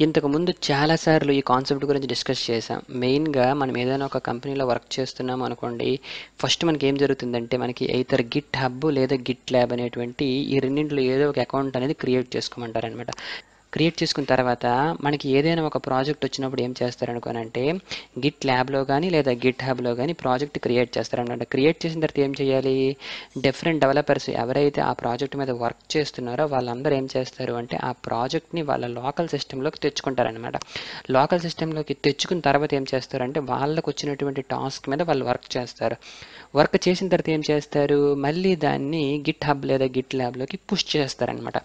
ఇంతకుముందు చాలాసార్లు ఈ కాన్సెప్ట్ గురించి డిస్కస్ చేసాం. మెయిన్గా మనం ఏదైనా ఒక కంపెనీలో వర్క్ చేస్తున్నాం అనుకోండి, ఫస్ట్ మనకి ఏం జరుగుతుందంటే మనకి ఎయితర్ గిట్ హబ్ లేదా గిట్ ల్యాబ్ అనేటువంటి ఈ రెండింటిలో ఏదో ఒక అకౌంట్ అనేది క్రియేట్ చేసుకోమంటారనమాట. క్రియేట్ చేసుకున్న తర్వాత మనకి ఏదైనా ఒక ప్రాజెక్ట్ వచ్చినప్పుడు ఏం చేస్తారనుకోనంటే గిట్ ల్యాబ్లో కానీ లేదా గిట్ హబ్లో కానీ ప్రాజెక్ట్ క్రియేట్ చేస్తారనమాట. క్రియేట్ చేసిన తర్వాత ఏం చేయాలి, డిఫరెంట్ డెవలపర్స్ ఎవరైతే ఆ ప్రాజెక్ట్ మీద వర్క్ చేస్తున్నారో వాళ్ళందరూ ఏం చేస్తారు అంటే ఆ ప్రాజెక్ట్ని వాళ్ళ లోకల్ సిస్టంలోకి తెచ్చుకుంటారనమాట. లోకల్ సిస్టంలోకి తెచ్చుకున్న తర్వాత ఏం చేస్తారంటే వాళ్ళకు వచ్చినటువంటి టాస్క్ మీద వాళ్ళు వర్క్ చేస్తారు. వర్క్ చేసిన తర్వాత ఏం చేస్తారు, మళ్ళీ దాన్ని గిట్ హబ్ లేదా గిట్ ల్యాబ్లోకి పుష్ చేస్తారనమాట.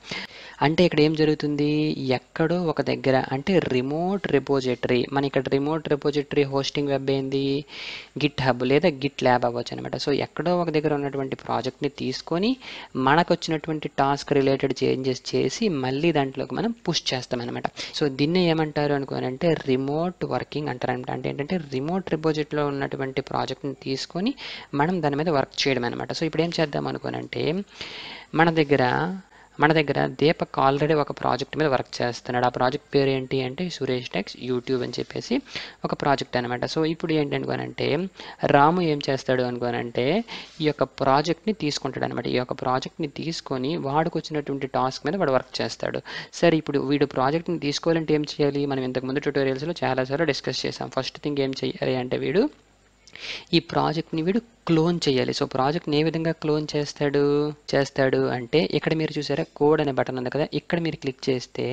అంటే ఇక్కడ ఏం జరుగుతుంది, ఎక్కడో ఒక దగ్గర అంటే రిమోట్ రిపోజిటరీ, మన ఇక్కడ రిమోట్ రిపోజిటరీ హోస్టింగ్ వెబ్ ఏంది, గిట్ హబ్ లేదా గిట్ ల్యాబ్ అవ్వచ్చు అనమాట. సో ఎక్కడో ఒక దగ్గర ఉన్నటువంటి ప్రాజెక్ట్ని తీసుకొని మనకు వచ్చినటువంటి టాస్క్ రిలేటెడ్ చేంజెస్ చేసి మళ్ళీ దాంట్లోకి మనం పుష్ చేస్తామన్నమాట. సో దీన్ని ఏమంటారు అనుకోనంటే రిమోట్ వర్కింగ్ అంటారనమాట. అంటే ఏంటంటే రిమోట్ రిపోజిటరీలో ఉన్నటువంటి ప్రాజెక్ట్ని తీసుకొని మనం దాని మీద వర్క్ చేయడం అనమాట. సో ఇప్పుడు ఏం చేద్దాం అనుకోనంటే మన దగ్గర దీపక్ ఆల్రెడీ ఒక ప్రాజెక్ట్ మీద వర్క్ చేస్తున్నాడు. ఆ ప్రాజెక్ట్ పేరు ఏంటి అంటే సురేష్ టెక్స్ యూట్యూబ్ అని చెప్పేసి ఒక ప్రాజెక్ట్ అనమాట. సో ఇప్పుడు ఏంటి అనుకోనంటే రాము ఏం చేస్తాడు అనుకోనంటే ఈ యొక్క ప్రాజెక్ట్ని తీసుకుంటాడు అనమాట. ఈ యొక్క ప్రాజెక్ట్ని తీసుకొని వాడికి వచ్చినటువంటి టాస్క్ మీద వాడు వర్క్ చేస్తాడు. సరే ఇప్పుడు వీడు ప్రాజెక్ట్ని తీసుకోవాలంటే ఏం చేయాలి, మనం ఇంతకుముందు ట్యూటోరియల్స్లో చాలాసార్లు డిస్కస్ చేసాం. ఫస్ట్ థింగ్ ఏం చేయాలి అంటే వీడు ఈ ప్రాజెక్ట్ని వీడు క్లోన్ చేయాలి. సో ప్రాజెక్ట్ని ఏ విధంగా క్లోన్ చేస్తాడు అంటే ఇక్కడ మీరు చూసారా కోడ్ అనే బటన్ ఉంది కదా, ఇక్కడ మీరు క్లిక్ చేస్తే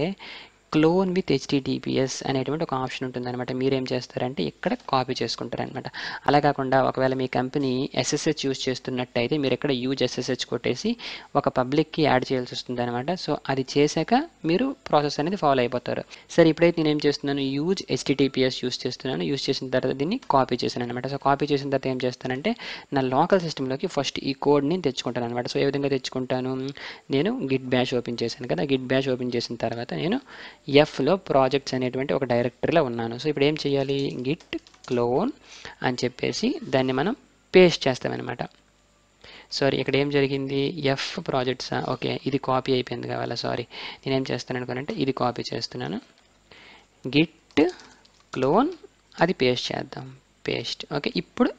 క్లోన్ విత్ HTTPS అనేటువంటి ఒక ఆప్షన్ ఉంటుందన్నమాట. మీరేం చేస్తారంటే ఇక్కడ కాపీ చేసుకుంటారనమాట. అలా కాకుండా ఒకవేళ మీ కంపెనీ SSH యూజ్ చేస్తున్నట్టయితే మీరు ఇక్కడ యూజ్ SSH కొట్టేసి ఒక పబ్లిక్కి యాడ్ చేయాల్సి వస్తుంది అనమాట. సో అది చేశాక మీరు ప్రాసెస్ అనేది ఫాలో అయిపోతారు. సరే ఇప్పుడైతే నేను ఏం చేస్తున్నాను, యూజ్ HTTPS యూజ్ చేస్తున్నాను. యూజ్ చేసిన తర్వాత దీన్ని కాపీ చేశాను అనమాట. సో కాపీ చేసిన తర్వాత ఏం చేస్తానంటే నా లోకల్ సిస్టంలోకి ఫస్ట్ ఈ కోడ్ని తెచ్చుకుంటాను అనమాట. సో ఏ విధంగా తెచ్చుకుంటాను, నేను గిట్ బ్యాష్ ఓపెన్ చేశాను కదా, గిట్ బ్యాష్ ఓపెన్ చేసిన తర్వాత నేను ఎఫ్లో ప్రాజెక్ట్స్ అనేటువంటి ఒక డైరెక్టరీలో ఉన్నాను. సో ఇప్పుడు ఏం చేయాలి, గిట్ క్లోన్ అని చెప్పేసి దాన్ని మనం పేస్ట్ చేస్తామన్నమాట. సారీ ఇక్కడ ఏం జరిగింది, ఎఫ్ ప్రాజెక్ట్సా, ఓకే ఇది కాపీ అయిపోయింది కావాలా, సారీ నేనేం చేస్తాను అనుకోనంటే ఇది కాపీ చేస్తున్నాను, గిట్ క్లోన్ అది పేస్ట్ చేద్దాం, పేస్ట్. ఓకే ఇప్పుడు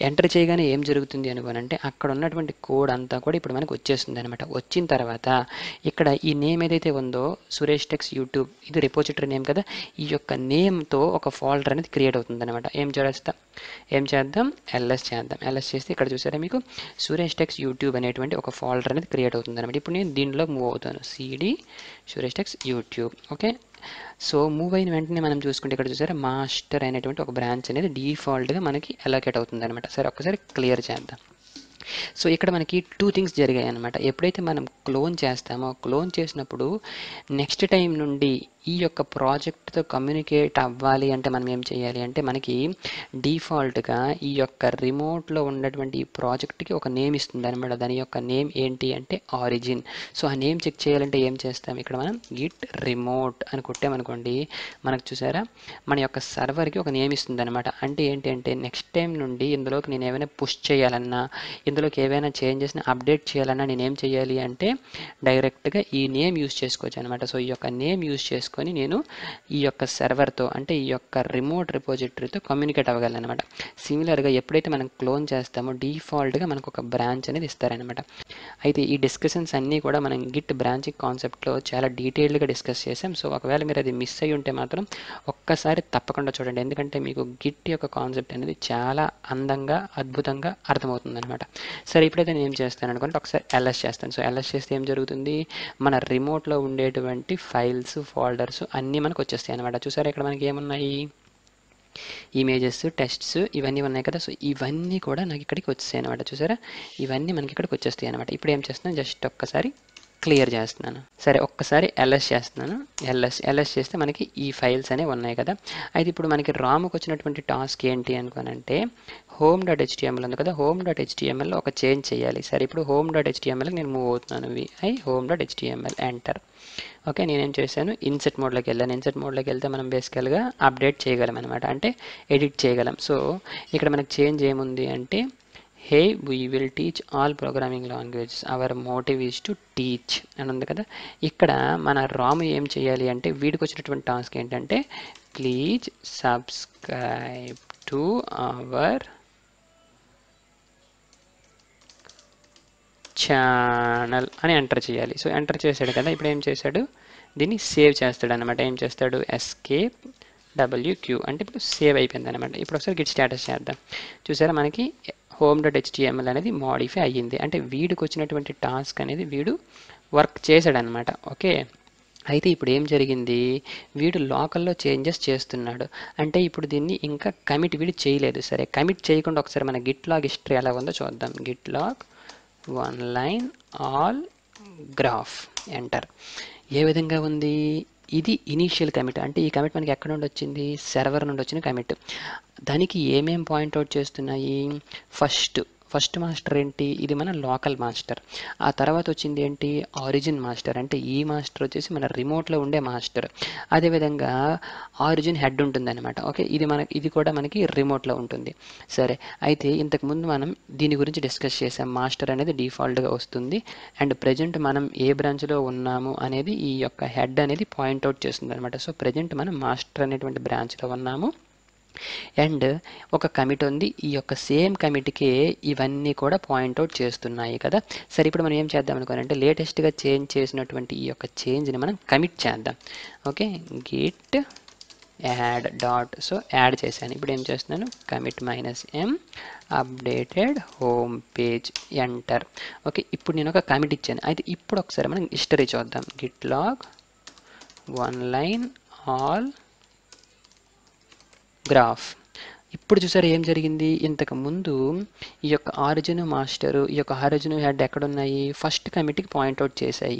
ఎంటర్ చేయగానే ఏం జరుగుతుంది అనుకోనంటే అక్కడ ఉన్నటువంటి కోడ్ అంతా కూడా ఇప్పుడు మనకు వచ్చేస్తుంది అనమాట. వచ్చిన తర్వాత ఇక్కడ ఈ నేమ్ ఏదైతే ఉందో సురేష్ టెక్స్ యూట్యూబ్, ఇది రిపోజిటరీ నేమ్ కదా, ఈ యొక్క నేమ్తో ఒక ఫోల్డర్ అనేది క్రియేట్ అవుతుంది అనమాట. ఏం చేద్దాం ఎల్ఎస్ చేద్దాం. ఎల్ఎస్ చేస్తే ఇక్కడ చూసారా మీకు సురేష్ టెక్స్ యూట్యూబ్ అనేటువంటి ఒక ఫోల్డర్ అనేది క్రియేట్ అవుతుంది అనమాట. ఇప్పుడు నేను దీనిలో మూవ్ అవుతాను, CD Suresh techs YouTube. Okay so move అయిన వెంటనే మనం చూసుకుంటే ఇక్కడ చూసారా మాస్టర్ అనేటువంటి ఒక బ్రాంచ్ అనేది డిఫాల్ట్గా మనకి అలోకేట్ అవుతుంది అనమాట. సరే ఒక్కసారి క్లియర్ చేద్దాం. సో ఇక్కడ మనకి 2 థింగ్స్ జరిగాయి అనమాట. ఎప్పుడైతే మనం క్లోన్ చేస్తామో క్లోన్ చేసినప్పుడు నెక్స్ట్ టైం నుండి ఈ యొక్క ప్రాజెక్ట్తో కమ్యూనికేట్ అవ్వాలి అంటే మనం ఏం చేయాలి అంటే మనకి డిఫాల్ట్గా ఈ యొక్క రిమోట్లో ఉన్నటువంటి ఈ ప్రాజెక్ట్కి ఒక నేమ్ ఇస్తుంది అనమాట. దాని యొక్క నేమ్ ఏంటి అంటే ఆరిజిన్. సో ఆ నేమ్ చెక్ చేయాలంటే ఏం చేస్తాం, ఇక్కడ మనం గిట్ రిమోట్ అని కొట్టామనుకోండి మనకు చూసారా మన యొక్క సర్వర్కి ఒక నేమ్ ఇస్తుంది అనమాట. అంటే ఏంటి అంటే నెక్స్ట్ టైం నుండి ఇందులోకి నేను ఏమైనా పుష్ చేయాలన్నా ఇందులోకి ఏవైనా చేంజెస్ని అప్డేట్ చేయాలన్నా నేనేం చేయాలి అంటే డైరెక్ట్గా ఈ నేమ్ యూజ్ చేసుకోవచ్చు అనమాట. సో ఈ యొక్క నేమ్ యూజ్ చేసుకొని నేను ఈ యొక్క సర్వర్తో అంటే ఈ యొక్క రిమోట్ రిపోజిటరీతో కమ్యూనికేట్ అవ్వగలను అనమాట. సిమిలర్గా ఎప్పుడైతే మనం క్లోన్ చేస్తామో డిఫాల్ట్గా మనకు ఒక బ్రాంచ్ అనేది ఇస్తారనమాట. అయితే ఈ డిస్కషన్స్ అన్నీ కూడా మనం గిట్ బ్రాంచింగ్ కాన్సెప్ట్లో చాలా డీటెయిల్డ్గా డిస్కస్ చేసాం. సో ఒకవేళ మీరు అది మిస్ అయ్యి ఉంటే మాత్రం ఒక్కసారి తప్పకుండా చూడండి, ఎందుకంటే మీకు గిట్ యొక్క కాన్సెప్ట్ అనేది చాలా అందంగా అద్భుతంగా అర్థమవుతుంది అనమాట. సరే ఇప్పుడైతే నేను ఏం చేస్తాను అనుకుంటే ఒకసారి ఎల్ఎస్ చేస్తాను. సో ఎల్ఎస్ చేస్తే ఏం జరుగుతుంది, మన రిమోట్లో ఉండేటువంటి ఫైల్స్ ఫోల్డర్స్ అన్నీ మనకు వచ్చేస్తాయి అనమాట. చూసారా ఇక్కడ మనకి ఏమున్నాయి, ఇమేజెస్ టెస్ట్స్ ఇవన్నీ ఉన్నాయి కదా. సో ఇవన్నీ కూడా నాకు ఇక్కడికి వచ్చేస్తాయి అనమాట. చూసారా ఇవన్నీ మనకి ఇక్కడికి వచ్చేస్తాయి అనమాట. ఇప్పుడు ఏం చేస్తున్నాను, జస్ట్ ఒక్కసారి క్లియర్ చేస్తున్నాను. సరే ఒక్కసారి ఎల్ఎస్ చేస్తున్నాను. ఎల్ఎస్ చేస్తే మనకి ఈ ఫైల్స్ అనేవి ఉన్నాయి కదా. అయితే ఇప్పుడు మనకి రాముకు వచ్చినటువంటి టాస్క్ ఏంటి అనుకోనంటే home.html ఉంది కదా, home.htmlలో ఒక చేంజ్ చేయాలి. సరే ఇప్పుడు home.html నేను మూవ్ అవుతున్నాను, home.html ఎంటర్. ఓకే నేనేం చేశాను, ఇన్సెట్ మోడ్లోకి వెళ్ళాను. ఇన్సెట్ మోడ్లోకి వెళ్తే మనం బేసికల్గా అప్డేట్ చేయగలం అనమాట, అంటే ఎడిట్ చేయగలం. సో ఇక్కడ మనకి చేంజ్ ఏముంది అంటే hey we will teach all programming languages our motive is to teach అని ఉంది కదా. ఇక్కడ మన రాము ఏం చేయాలి అంటే వీడికి వచ్చినటువంటి టాస్క్ ఏంటంటే please subscribe to our channel అని ఎంటర్ చేయాలి. సో ఎంటర్ చేశాడు కదా. ఇప్పుడు ఏం చేశాడు, దీన్ని సేవ్ చేస్తాడు అనమాట. ఏం చేస్తాడు, ఎస్కేప్ డబ్ల్యూక్యూ అంటే ఇప్పుడు సేవ్ అయిపోయింది అనమాట. ఇప్పుడు ఒకసారి గిట్ స్టేటస్ చేద్దాం. చూసారా మనకి home.html అనేది మోడిఫై అయ్యింది. అంటే వీడికి వచ్చినటువంటి టాస్క్ అనేది వీడు వర్క్ చేశాడనమాట. ఓకే, అయితే ఇప్పుడు ఏం జరిగింది, వీడు లోకల్లో చేంజెస్ చేస్తున్నాడు. అంటే ఇప్పుడు దీన్ని ఇంకా కమిట్ వీడు చేయలేదు. సరే, కమిట్ చేయకుండా ఒకసారి మన గిట్ లాగ్ హిస్టరీ ఎలా ఉందో చూద్దాం. Git log one line all graph enter. ఏ విధంగా ఉంది, ఇది ఇనీషియల్ కమిట్. అంటే ఈ కమిట్ మనకి ఎక్కడ నుండి వచ్చింది, సర్వర్ నుండి వచ్చిన కమిట్. దానికి ఏమేం పాయింట్అవుట్ చేస్తున్నాయి, ఫస్ట్ మాస్టర్ ఏంటి, ఇది మన లోకల్ మాస్టర్. ఆ తర్వాత వచ్చింది ఏంటి, ఆరిజిన్ మాస్టర్. అంటే ఈ మాస్టర్ వచ్చేసి మన రిమోట్లో ఉండే మాస్టర్. అదేవిధంగా ఆరిజిన్ హెడ్ ఉంటుంది అనమాట. ఓకే, ఇది కూడా మనకి రిమోట్లో ఉంటుంది. సరే, అయితే ఇంతకుముందు మనం దీని గురించి డిస్కస్ చేసాం. మాస్టర్ అనేది డిఫాల్ట్గా వస్తుంది అండ్ ప్రజెంట్ మనం ఏ బ్రాంచ్లో ఉన్నాము అనేది ఈ యొక్క హెడ్ అనేది పాయింట్అవుట్ చేస్తుంది అనమాట. సో ప్రజెంట్ మనం మాస్టర్ అనేటువంటి బ్రాంచ్లో ఉన్నాము అండ్ ఒక కమిట్ ఉంది. ఈ యొక్క సేమ్ కమిట్కే ఇవన్నీ కూడా పాయింట్అవుట్ చేస్తున్నాయి కదా. సరే, ఇప్పుడు మనం ఏం చేద్దాం అనుకోనంటే లేటెస్ట్గా చేంజ్ చేసినటువంటి ఈ యొక్క చేంజ్ని మనం కమిట్ చేద్దాం. Okay, Git add dot, so add చేశాను. ఇప్పుడు ఏం చేస్తున్నాను, commit -m updated home page enter. Okay, ఇప్పుడు నేను ఒక కమిట్ ఇచ్చాను. అయితే ఇప్పుడు ఒకసారి మనం హిస్టరీ చూద్దాం. Git log one line all graph. ఇప్పుడు చూసారు ఏం జరిగింది, ఇంతకు ముందు ఈ యొక్క ఆరిజిన్ మాస్టరు, ఈ యొక్క ఆరిజిన్ హెడ్ ఎక్కడున్నాయి, ఫస్ట్ కమిట్కి పాయింట్అవుట్ చేశాయి.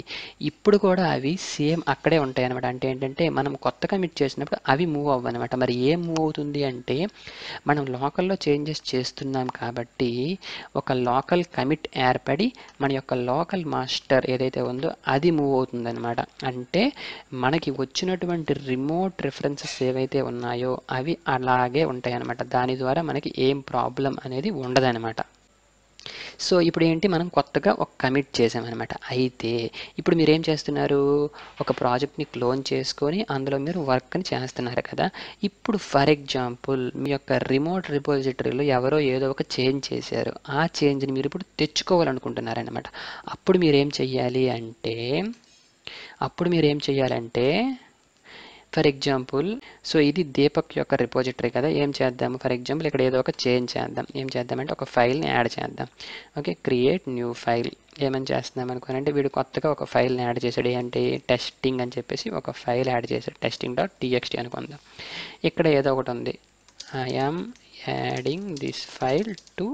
ఇప్పుడు కూడా అవి సేమ్ అక్కడే ఉంటాయి అనమాట. అంటే ఏంటంటే మనం కొత్త కమిట్ చేసినప్పుడు అవి మూవ్ అవ్వనమాట. మరి ఏం మూవ్ అవుతుంది అంటే మనం లోకల్లో చేంజెస్ చేస్తున్నాం కాబట్టి ఒక లోకల్ కమిట్ ఏర్పడి మన యొక్క లోకల్ మాస్టర్ ఏదైతే ఉందో అది మూవ్ అవుతుంది అనమాట. అంటే మనకి వచ్చినటువంటి రిమోట్ రిఫరెన్సెస్ ఏవైతే ఉన్నాయో అవి అలాగే ఉంటాయి అన్నమాట. దాని ద్వారా మనకి ఏం ప్రాబ్లం అనేది ఉండదన్నమాట. సో ఇప్పుడు ఏంటి, మనం కొత్తగా ఒక కమిట్ చేసామన్నమాట. అయితే ఇప్పుడు మీరు ఏం చేస్తున్నారు, ఒక ప్రాజెక్ట్ని క్లోన్ చేసుకొని అందులో మీరు వర్క్ని చేస్తున్నారు కదా. ఇప్పుడు ఫర్ ఎగ్జాంపుల్ మీ యొక్క రిమోట్ రిపోజిటరీలో ఎవరో ఏదో ఒక చేంజ్ చేశారు. ఆ చేంజ్ని మీరు ఇప్పుడు తెచ్చుకోవాలనుకుంటున్నారనమాట. అప్పుడు మీరేం చేయాలంటే ఫర్ ఎగ్జాంపుల్, సో ఇది దీపక్ యొక్క రిపోజిటరీ కదా. ఏం చేద్దాము, ఫర్ ఎగ్జాంపుల్ ఇక్కడ ఏదో ఒక చేంజ్ చేద్దాం. ఏం చేద్దామంటే ఒక ఫైల్ని యాడ్ చేద్దాం. Okay, create new file. ఏమని చేస్తున్నాం అనుకోనంటే వీడు కొత్తగా ఒక ఫైల్ని యాడ్ చేశాడు. ఏంటి, టెస్టింగ్ అని చెప్పేసి ఒక ఫైల్ యాడ్ చేశాడు. testing.txt అనుకుందాం. ఇక్కడ ఏదో ఒకటి ఉంది, I'm adding this file to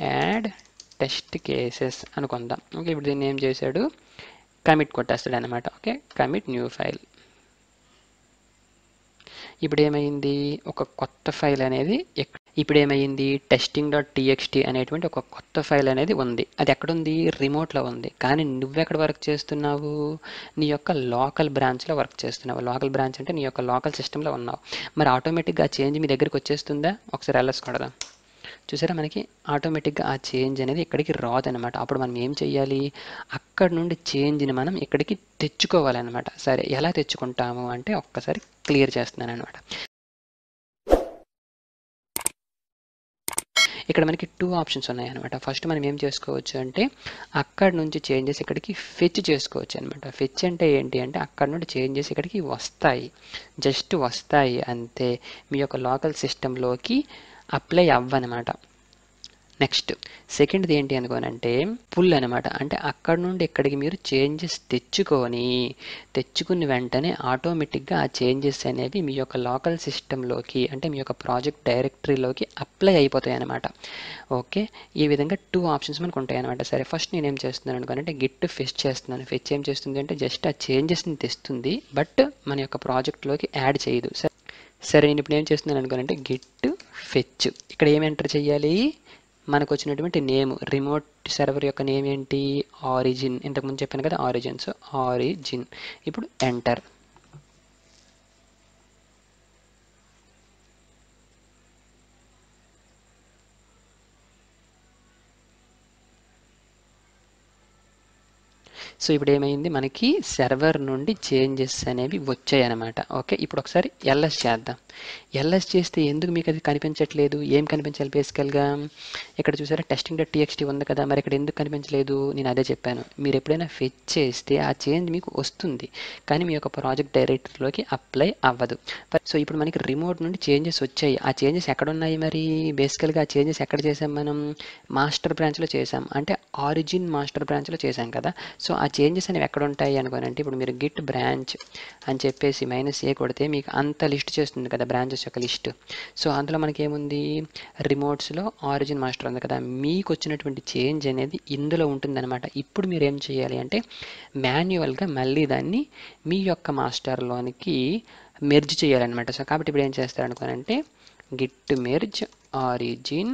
add test cases అనుకుందాం. ఓకే, ఇప్పుడు దీన్ని ఏం చేశాడు, కమిట్ కొట్టేస్తాడు అనమాట. Okay, commit new file. ఇప్పుడు ఏమైంది, ఒక కొత్త ఫైల్ అనేది ఇప్పుడు ఏమైంది, testing.txt అనేటువంటి ఒక కొత్త ఫైల్ అనేది ఉంది. అది ఎక్కడుంది, రిమోట్లో ఉంది. కానీ నువ్వెక్కడ వర్క్ చేస్తున్నావు, నీ యొక్క లోకల్ బ్రాంచ్లో వర్క్ చేస్తున్నావు. లోకల్ బ్రాంచ్ అంటే నీ యొక్క లోకల్ సిస్టంలో ఉన్నావు. మరి ఆటోమేటిక్గా ఆ చేంజ్ మీ దగ్గరికి వచ్చేస్తుందా, ఒకసారి ls కొడదాం. చూసారా, మనకి ఆటోమేటిక్గా ఆ చేంజ్ అనేది ఇక్కడికి రాదనమాట. అప్పుడు మనం ఏం చేయాలి, అక్కడ నుండి చేంజ్ని మనం ఇక్కడికి తెచ్చుకోవాలన్నమాట. సరే, ఎలా తెచ్చుకుంటాము అంటే ఒక్కసారి క్లియర్ చేస్తున్నాను అనమాట. ఇక్కడ మనకి 2 ఆప్షన్స్ ఉన్నాయన్నమాట. ఫస్ట్ మనం ఏం చేసుకోవచ్చు అంటే అక్కడ నుంచి చేంజెస్ ఇక్కడికి ఫెచ్ చేసుకోవచ్చు అనమాట. ఫెచ్ అంటే ఏంటి అంటే అక్కడ నుండి చేంజెస్ ఇక్కడికి వస్తాయి, జస్ట్ వస్తాయి అంతే. మీ యొక్క లోకల్ సిస్టంలోకి అప్లై అవ్వనమాట. నెక్స్ట్ సెకండ్ది ఏంటి అనుకోనంటే పుల్ అనమాట. అంటే అక్కడ నుండి ఇక్కడికి మీరు చేంజెస్ తెచ్చుకుని వెంటనే ఆటోమేటిక్గా ఆ చేంజెస్ అనేవి మీ యొక్క లోకల్ సిస్టంలోకి అంటే మీ యొక్క ప్రాజెక్ట్ డైరెక్టరీలోకి అప్లై అయిపోతాయి అనమాట. ఓకే, ఈ విధంగా 2 ఆప్షన్స్ మనకు ఉంటాయి అనమాట. సరే, ఫస్ట్ నేను ఏం చేస్తున్నాను అనుకోనంటే గిట్ ఫెచ్ చేస్తున్నాను. ఫెచ్ ఏం చేస్తుంది అంటే జస్ట్ ఆ చేంజెస్ని తెస్తుంది, బట్ మన యొక్క ప్రాజెక్ట్లోకి యాడ్ చేయదు. సరే, నేను ఇప్పుడు ఏం చేస్తున్నాను అనుకోనంటే గిట్ ఫెచ్. ఇక్కడ ఏం ఎంటర్ చేయాలి, మనకు వచ్చినటువంటి నేమ్, రిమోట్ సర్వర్ యొక్క నేమ్ ఏంటి, ఆరిజిన్. ఇంతకుముందు చెప్పాను కదా ఆరిజిన్. So origin. ఇప్పుడు ఎంటర్. సో ఇప్పుడు ఏమైంది, మనకి సర్వర్ నుండి చేంజెస్ అనేవి వచ్చాయి అనమాట. ఓకే, ఇప్పుడు ఒకసారి ఎల్ఎస్ చేద్దాం. ఎల్ఎస్ చేస్తే ఎందుకు మీకు అది కనిపించట్లేదు? ఏం కనిపించాలి బేసికల్గా? ఇక్కడ చూసారా టెస్టింగ్.txt ఉంది కదా, మరి ఇక్కడ ఎందుకు కనిపించలేదు? నేను అదే చెప్పాను, మీరు ఎప్పుడైనా ఫెచ్ చేస్తే ఆ చేంజ్ మీకు వస్తుంది, కానీ మీ యొక్క ప్రాజెక్ట్ డైరెక్టరీలోకి అప్లై అవ్వదు. సో ఇప్పుడు మనకి రిమోట్ నుండి చేంజెస్ వచ్చాయి. ఆ చేంజెస్ ఎక్కడ ఉన్నాయి? మరి బేసికల్గా ఆ చేంజెస్ ఎక్కడ చేసాం మనం? మాస్టర్ బ్రాంచ్లో చేసాం, అంటే ఆరిజిన్ మాస్టర్ బ్రాంచ్లో చేసాం కదా. సో ఆ చేంజెస్ అనేవి ఎక్కడ ఉంటాయి అనుకోనంటే, ఇప్పుడు మీరు గిట్ బ్రాంచ్ అని చెప్పేసి -a కొడితే మీకు అంత లిస్ట్ చేస్తుంది కదా, బ్రాంచెస్ యొక్క లిస్ట్. సో అందులో మనకి ఏముంది, రిమోట్స్లో ఆరిజిన్ మాస్టర్ ఉంది కదా, మీకు వచ్చినటువంటి చేంజ్ అనేది ఇందులో ఉంటుందన్నమాట. ఇప్పుడు మీరు ఏం చేయాలి అంటే మాన్యువల్గా మళ్ళీ దాన్ని మీ యొక్క మాస్టర్లోనికి మెర్జ్ చేయాలన్నమాట. సో కాబట్టి ఇప్పుడు ఏం చేస్తారు అనుకోనంటే గిట్ మెర్జ్ ఆరిజిన్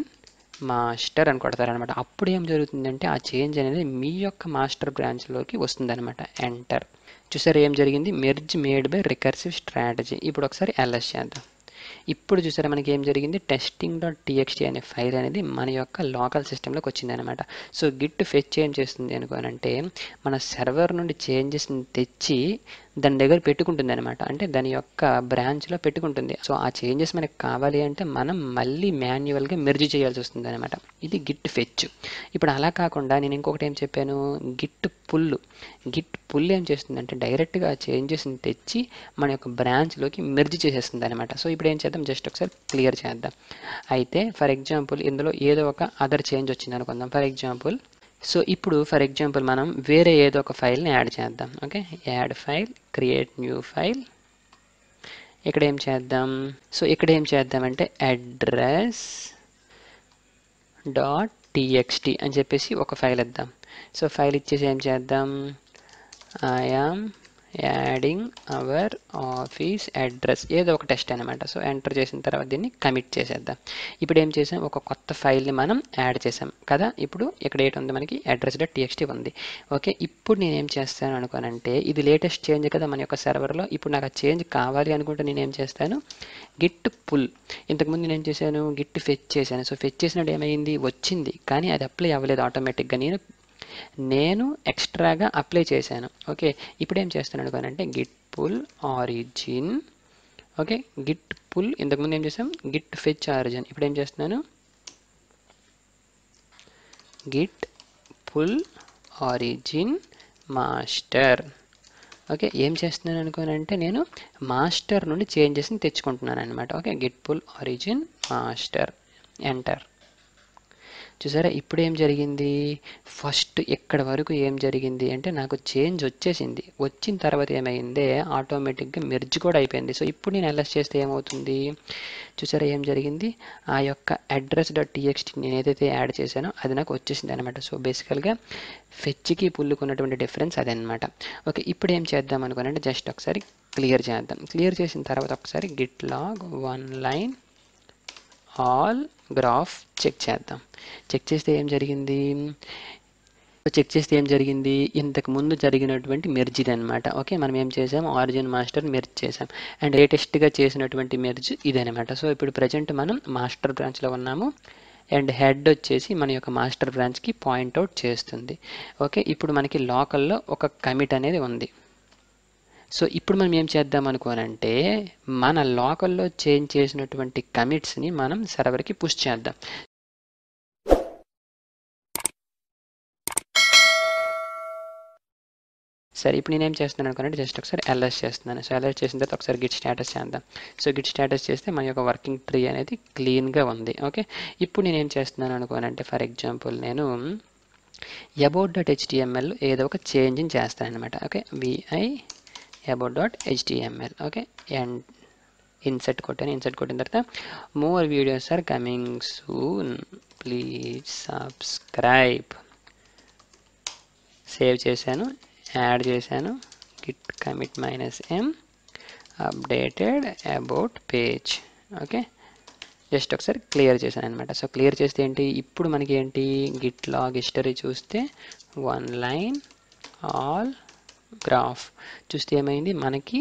మాస్టర్ అని కొడతారనమాట. అప్పుడు ఏం జరుగుతుందంటే ఆ చేంజ్ అనేది మీ యొక్క మాస్టర్ బ్రాంచ్లోకి వస్తుందన్నమాట. ఎంటర్. చూసారా ఏం జరిగింది, merge made by recursive strategy. ఇప్పుడు ఒకసారి ఎల్ఎస్ చేద్దాం. ఇప్పుడు చూసారా మనకి ఏం జరిగింది, testing.txt అనే ఫైల్ అనేది మన యొక్క లోకల్ సిస్టంలోకి వచ్చింది అనమాట. సో గిట్ ఫెచ్ ఏం చేస్తుంది అనుకోనంటే, మన సర్వర్ నుండి చేంజెస్ని తెచ్చి దాని దగ్గర పెట్టుకుంటుంది అనమాట, అంటే దాని యొక్క బ్రాంచ్లో పెట్టుకుంటుంది. సో ఆ చేంజెస్ మనకు కావాలి అంటే మనం మళ్ళీ మాన్యువల్గా మెర్జ్ చేయాల్సి వస్తుంది అనమాట. ఇది గిట్ ఫెచ్. ఇప్పుడు అలా కాకుండా నేను ఇంకొకటి ఏం చెప్పాను, గిట్ పుల్ ఏం చేస్తుందంటే డైరెక్ట్గా ఆ చేంజెస్ని తెచ్చి మన యొక్క బ్రాంచ్లోకి మెర్జ్ చేసేస్తుంది అనమాట. సో ఇప్పుడు ఏం చేద్దాం, జస్ట్ ఒకసారి క్లియర్ చేద్దాం. అయితే ఫర్ ఎగ్జాంపుల్ ఇందులో ఏదో ఒక అదర్ చేంజ్ వచ్చింది అనుకుందాం ఫర్ ఎగ్జాంపుల్. సో ఇప్పుడు ఫర్ ఎగ్జాంపుల్ మనం వేరే ఏదో ఒక ఫైల్ని యాడ్ చేద్దాం. Okay, add file, create new file. ఇక్కడ ఏం చేద్దాం, సో ఇక్కడ ఏం చేద్దామంటే address.txt అని చెప్పేసి ఒక ఫైల్ ఇద్దాం. సో ఫైల్ ఇచ్చేసి ఏం చేద్దాం, I am adding our office address, ఏదో ఒక టెస్ట్ అనమాట. సో ఎంటర్ చేసిన తర్వాత దీన్ని కమిట్ చేసేద్దాం. ఇప్పుడు ఏం చేసాం, ఒక కొత్త ఫైల్ని మనం యాడ్ చేసాం కదా. ఇప్పుడు ఇక్కడ ఏంటి ఉంది, మనకి address.txt ఉంది. ఓకే, ఇప్పుడు నేను ఏం చేస్తాను అనుకోనంటే, ఇది లేటెస్ట్ చేంజ్ కదా మన యొక్క సర్వర్లో. ఇప్పుడు నాకు ఆ చేంజ్ కావాలి అనుకుంటే నేను ఏం చేస్తాను, గిట్ పుల్. ఇంతకుముందు నేను ఏం చేశాను, గిట్ ఫెచ్ చేశాను. సో ఫెచ్ చేసినట్టు ఏమైంది, వచ్చింది, కానీ అది అప్లై అవ్వలేదు ఆటోమేటిక్గా, నేను ఎక్స్ట్రాగా అప్లై చేశాను. ఓకే, ఇప్పుడు ఏం చేస్తాను అనుకోనంటే git pull origin. Okay, git pull, ఇంతకుముందు ఏం చేసాం, గిట్ ఫెచ్ ఆరిజిన్. ఇప్పుడు ఏం చేస్తున్నాను, git pull origin master. Okay, ఏం చేస్తున్నాను అనుకోనంటే నేను మాస్టర్ నుండి చేంజెస్ని తెచ్చుకుంటున్నాను అనమాట. Okay, git pull origin master, enter. చూసారా ఇప్పుడు ఏం జరిగింది, ఫస్ట్ ఇక్కడ వరకు ఏం జరిగింది అంటే నాకు చేంజ్ వచ్చేసింది, వచ్చిన తర్వాత ఏమైంది, ఆటోమేటిక్గా మెర్జ్ కూడా అయిపోయింది. సో ఇప్పుడు నేను ఎల్ఎస్ చేస్తే ఏమవుతుంది, చూసారా ఏం జరిగింది, ఆ యొక్క address.txt నేను ఏదైతే యాడ్ చేశానో అది నాకు వచ్చేసింది అనమాట. సో బేసికల్గా ఫెచ్కి పుల్లుకు ఉన్నటువంటి డిఫరెన్స్ అదనమాట. ఓకే, ఇప్పుడు ఏం చేద్దాం అనుకోనంటే జస్ట్ ఒకసారి క్లియర్ చేద్దాం. క్లియర్ చేసిన తర్వాత ఒకసారి git log one line all graph check చేద్దాం. చెక్ చేస్తే ఏం జరిగింది, ఇంతకు ముందు జరిగినటువంటి మెర్జ్ ఇది అనమాట. ఓకే, మనం ఏం చేసాం, ఆరిజిన్ మాస్టర్ మెర్జ్ చేసాం, అండ్ లేటెస్ట్గా చేసినటువంటి మెర్జ్ ఇదనమాట. సో ఇప్పుడు ప్రజెంట్ మనం మాస్టర్ బ్రాంచ్లో ఉన్నాము, అండ్ హెడ్ వచ్చేసి మన యొక్క మాస్టర్ బ్రాంచ్కి పాయింట్అవుట్ చేస్తుంది. ఓకే, ఇప్పుడు మనకి లోకల్లో ఒక కమిట్ అనేది ఉంది. సో ఇప్పుడు మనం ఏం చేద్దాం అనుకోనంటే మన లోకల్లో చేంజ్ చేసినటువంటి కమిట్స్ని మనం సర్వర్కి పుష్ చేద్దాం. సరే ఇప్పుడు నేనేం చేస్తున్నాను అనుకోనంటే జస్ట్ ఒకసారి ఎల్ఎస్ చేస్తున్నాను. సో ఎల్ఎస్ చేసిన తర్వాత ఒకసారి గిట్ స్టేటస్ చేద్దాం. సో గిట్ స్టేటస్ చేస్తే మన యొక్క వర్కింగ్ ట్రీ అనేది క్లీన్గా ఉంది. ఓకే, ఇప్పుడు నేనేం చేస్తున్నాను అనుకోనంటే ఫర్ ఎగ్జాంపుల్ నేను about.html ఏదో ఒక చేంజ్ని చేస్తాను అనమాట. Okay, about.html. Okay, and insert కొట్టాను. ఇన్సర్ట్ కొట్టిన తర్వాత more videos are coming soon, please subscribe. Save చేశాను, యాడ్ చేశాను, git commit -m updated about page. Okay, just ఒకసారి క్లియర్ చేశాను అనమాట. సో క్లియర్ చేస్తే ఏంటి, ఇప్పుడు మనకి ఏంటి, గిట్ లాగ్ హిస్టరీ చూస్తే వన్ లైన్ ఆల్ గ్రాఫ్ చూస్తే ఏమైంది, మనకి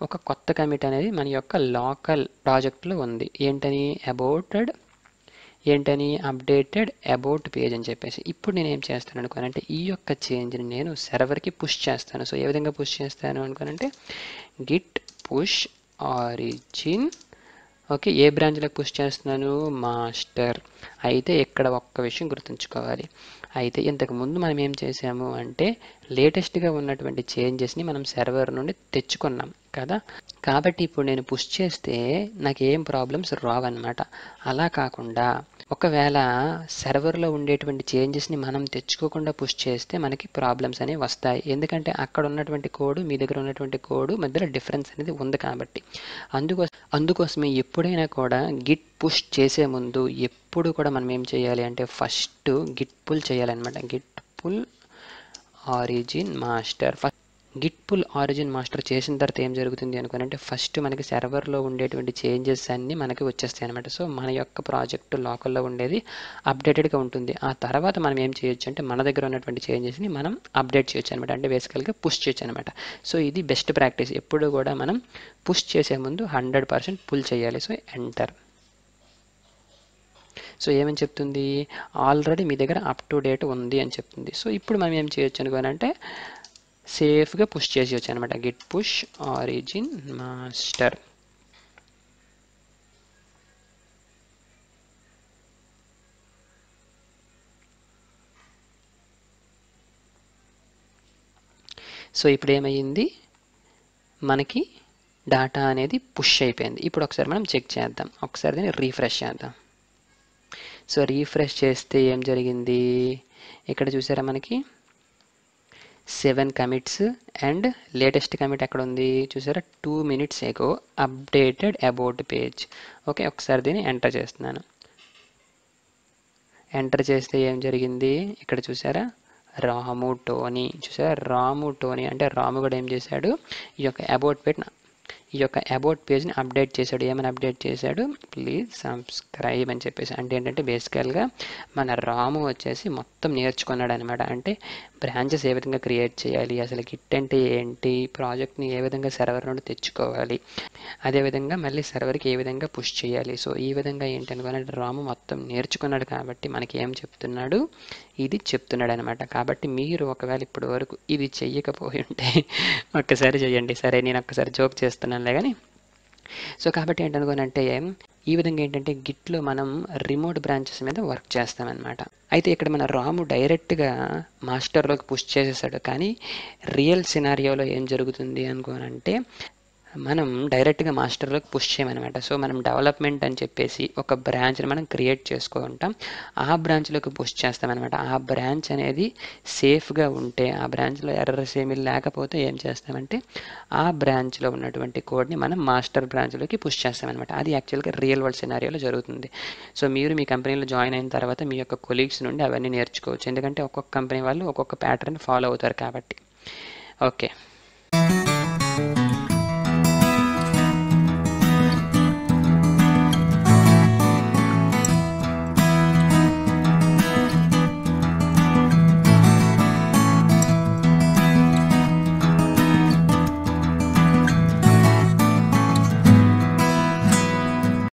ఒక కొత్త కమిట్ అనేది మన యొక్క లోకల్ ప్రాజెక్ట్లో ఉంది. ఏంటని, ఏంటని అప్డేటెడ్ అబౌట్ పేజ్ అని చెప్పేసి. ఇప్పుడు నేను ఏం చేస్తాను అనుకోనంటే ఈ యొక్క చేంజ్ని నేను సర్వర్కి పుష్ చేస్తాను. సో ఏ విధంగా పుష్ చేస్తాను అనుకోనంటే గిట్ పుష్ ఆరిజిన్. ఓకే, ఏ బ్రాంచ్లోకి పుష్ చేస్తున్నాను? మాస్టర్. అయితే ఇక్కడ ఒక్క విషయం గుర్తుంచుకోవాలి. అయితే ఇంతకుముందు మనం ఏం చేసాము అంటే లేటెస్ట్గా ఉన్నటువంటి చేంజెస్ని మనం సర్వర్ నుండి తెచ్చుకున్నాం కదా. కాబట్టి ఇప్పుడు నేను పుష్ చేస్తే నాకు ఏం ప్రాబ్లమ్స్ రావన్నమాట. అలా కాకుండా ఒకవేళ సర్వర్లో ఉండేటువంటి చేంజెస్ని మనం తెచ్చుకోకుండా పుష్ చేస్తే మనకి ప్రాబ్లమ్స్ అనేవి వస్తాయి. ఎందుకంటే అక్కడ ఉన్నటువంటి కోడ్ మీ దగ్గర ఉన్నటువంటి కోడ్ మధ్యలో డిఫరెన్స్ అనేది ఉంది కాబట్టి. అందుకోసమే ఎప్పుడైనా కూడా గిట్ పుష్ చేసే ముందు ఎప్పుడు కూడా మనం ఏం చేయాలి అంటే ఫస్ట్ గిట్ పుల్ చేయాలన్నమాట. Git pull origin master. Git pull origin master చేసిన తర్వాత ఏం జరుగుతుంది అనుకోనంటే ఫస్ట్ మనకి సర్వర్లో ఉండేటువంటి చేంజెస్ అన్నీ మనకి వచ్చేస్తాయి అనమాట. సో మన యొక్క ప్రాజెక్ట్ లోకల్లో ఉండేది అప్డేటెడ్గా ఉంటుంది. ఆ తర్వాత మనం ఏం చేయొచ్చు అంటే మన దగ్గర ఉన్నటువంటి చేంజెస్ని మనం అప్డేట్ చేయొచ్చు అనమాట. అంటే బేసికల్గా పుష్ చేయొచ్చు అనమాట. సో ఇది బెస్ట్ ప్రాక్టీస్. ఎప్పుడు కూడా మనం పుష్ చేసే ముందు 100% పుల్ చేయాలి. So enter. సో ఏమని చెప్తుంది? ఆల్రెడీ మీ దగ్గర అప్ టు డేట్ ఉంది అని చెప్తుంది. సో ఇప్పుడు మనం ఏం చేయొచ్చు అనుకోనంటే సేఫ్గా పుష్ చేసేయచ్చు అనమాట. Git push origin master. So ఇప్పుడు ఏమైంది? మనకి డాటా అనేది పుష్ అయిపోయింది. ఇప్పుడు ఒకసారి మనం చెక్ చేద్దాం. ఒకసారి దీన్ని రీఫ్రెష్ చేద్దాం. సో రీఫ్రెష్ చేస్తే ఏం జరిగింది? ఇక్కడ చూసారా మనకి 7 కమిట్స్ అండ్ లేటెస్ట్ కమిట్ ఎక్కడ ఉంది చూసారా? 2 minutes ago updated about page. Okay, ఒకసారి దీన్ని ఎంటర్ చేస్తున్నాను. ఎంటర్ చేస్తే ఏం జరిగింది? ఇక్కడ చూసారా రాము టోనీ. చూసారా రాము టోనీ అంటే రాము కూడా ఏం చేశాడు? ఈ యొక్క అబౌట్ పేజ్ని అప్డేట్ చేశాడు. ఏమని అప్డేట్ చేశాడు? ప్లీజ్ సబ్స్క్రైబ్ అని చెప్పేసి. అంటే ఏంటంటే బేసికల్గా మన రాము వచ్చేసి మొత్తం నేర్చుకున్నాడు అనమాట. అంటే బ్రాంచెస్ ఏ విధంగా క్రియేట్ చేయాలి, అసలు గిట్ అంటే ఏంటి, ప్రాజెక్ట్ని ఏ విధంగా సర్వర్ నుండి తెచ్చుకోవాలి, అదేవిధంగా మళ్ళీ సర్వర్కి ఏ విధంగా పుష్ చేయాలి. సో ఈ విధంగా ఏంటి అనుకోవాలంటే రాము మొత్తం నేర్చుకున్నాడు కాబట్టి మనకి ఏం చెప్తున్నాడు? ఇది చెప్తున్నాడు అనమాట. కాబట్టి మీరు ఒకవేళ ఇప్పటి వరకు ఇది చెయ్యకపోయి ఉంటే ఒక్కసారి చేయండి. సరే, నేను ఒక్కసారి జోక్ చేస్తున్నానులే కానీ. సో కాబట్టి ఏంటనుకోనంటే ఈ విధంగా ఏంటంటే గిట్లో మనం రిమోట్ బ్రాంచెస్ మీద వర్క్ చేస్తామన్నమాట. అయితే ఇక్కడ మన రాము డైరెక్ట్గా మాస్టర్లోకి పుష్ చేసేసాడు. కానీ రియల్ సినారియోలో ఏం జరుగుతుంది అనుకోనంటే మనం డైరెక్ట్గా మాస్టర్లోకి పుష్ చేయమన్నమాట. సో మనం డెవలప్మెంట్ అని చెప్పేసి ఒక బ్రాంచ్ని మనం క్రియేట్ చేసుకుంటాం. ఆ బ్రాంచ్లోకి పుష్ చేస్తామన్నమాట. ఆ బ్రాంచ్ అనేది సేఫ్గా ఉంటే, ఆ బ్రాంచ్లో ఎర్రర్స్ ఏమీ లేకపోతే ఏం చేస్తామంటే ఆ బ్రాంచ్లో ఉన్నటువంటి కోడ్ని మనం మాస్టర్ బ్రాంచ్లోకి పుష్ చేస్తామన్నమాట. అది యాక్చువల్గా రియల్ వరల్డ్ సినారియోలో జరుగుతుంది. సో మీరు మీ కంపెనీలో జాయిన్ అయిన తర్వాత మీ యొక్క కొలీగ్స్ నుండి అవన్నీ నేర్చుకోవచ్చు. ఎందుకంటే ఒక్కొక్క కంపెనీ వాళ్ళు ఒక్కొక్క ప్యాటర్న్ ఫాలో అవుతారు కాబట్టి. ఓకే.